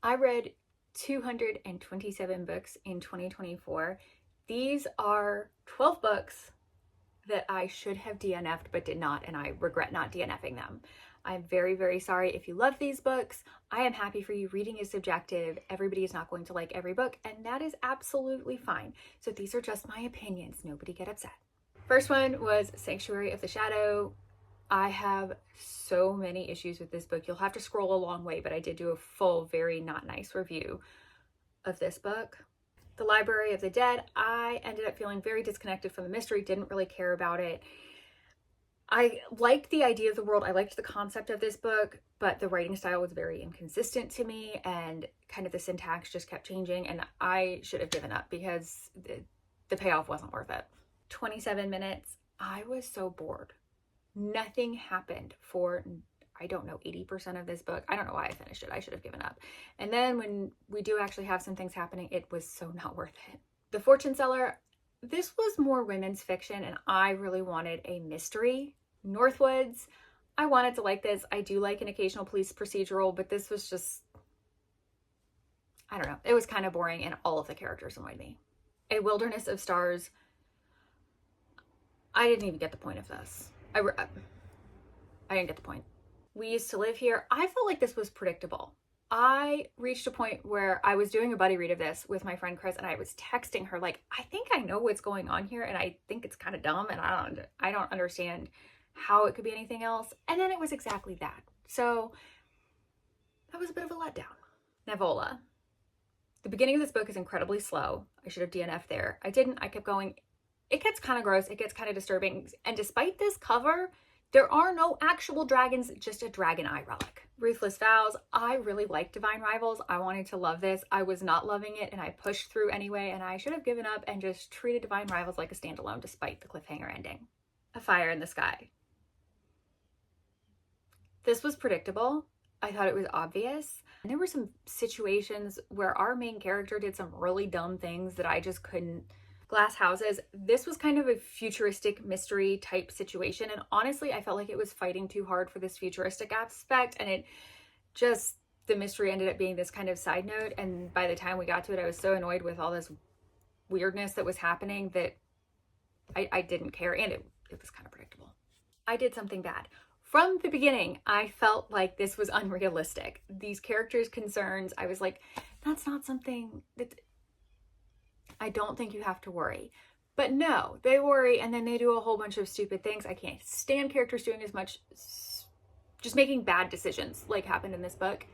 I read 227 books in 2024. These are 12 books that I should have DNF'd but did not, and I regret not DNFing them. I'm very, very sorry if you love these books. I am happy for you. Reading is subjective. Everybody is not going to like every book, and that is absolutely fine. So these are just my opinions. Nobody get upset. First one was Sanctuary of the Shadow. I have so many issues with this book. You'll have to scroll a long way, but I did do a full, very not nice review of this book. The Library of the Dead, I ended up feeling very disconnected from the mystery, didn't really care about it. I liked the idea of the world. I liked the concept of this book, but the writing style was very inconsistent to me, and kind of the syntax just kept changing, and I should have given up because the payoff wasn't worth it. 27 minutes, I was so bored. Nothing happened for, I don't know, 80% of this book. I don't know why I finished it. I should have given up. And then when we do actually have some things happening, it was so not worth it. The Fortune Seller, this was more women's fiction, and I really wanted a mystery. Northwoods, I wanted to like this. I do like an occasional police procedural, but this was just, I don't know. It was kind of boring, and all of the characters annoyed me. A Wilderness of Stars, I didn't even get the point of this. I didn't get the point. We Used to Live Here, I felt like this was predictable. I reached a point where I was doing a buddy read of this with my friend Chris, and I was texting her like, I think I know what's going on here, and I think it's kind of dumb, and I don't understand how it could be anything else. And then it was exactly that. So that was a bit of a letdown. Nevola. The beginning of this book is incredibly slow. I should have DNF'd there. I didn't. I kept going. It gets kind of gross. It gets kind of disturbing. And despite this cover, there are no actual dragons, just a dragon eye relic. Ruthless Vows. I really like Divine Rivals. I wanted to love this. I was not loving it, and I pushed through anyway, and I should have given up and just treated Divine Rivals like a standalone despite the cliffhanger ending. A Fire in the Sky. This was predictable. I thought it was obvious. And there were some situations where our main character did some really dumb things that I just couldn't. Glass Houses, this was kind of a futuristic mystery type situation, and honestly I felt like it was fighting too hard for this futuristic aspect, and it just, the mystery ended up being this kind of side note, and by the time we got to it I was so annoyed with all this weirdness that was happening that I didn't care, and it was kind of predictable. I Did Something Bad. From the beginning, I felt like this was unrealistic. These characters' concerns, I was like, that's not something that I don't think you have to worry. But no, they worry, and then they do a whole bunch of stupid things. I can't stand characters doing as much, just making bad decisions like happened in this book.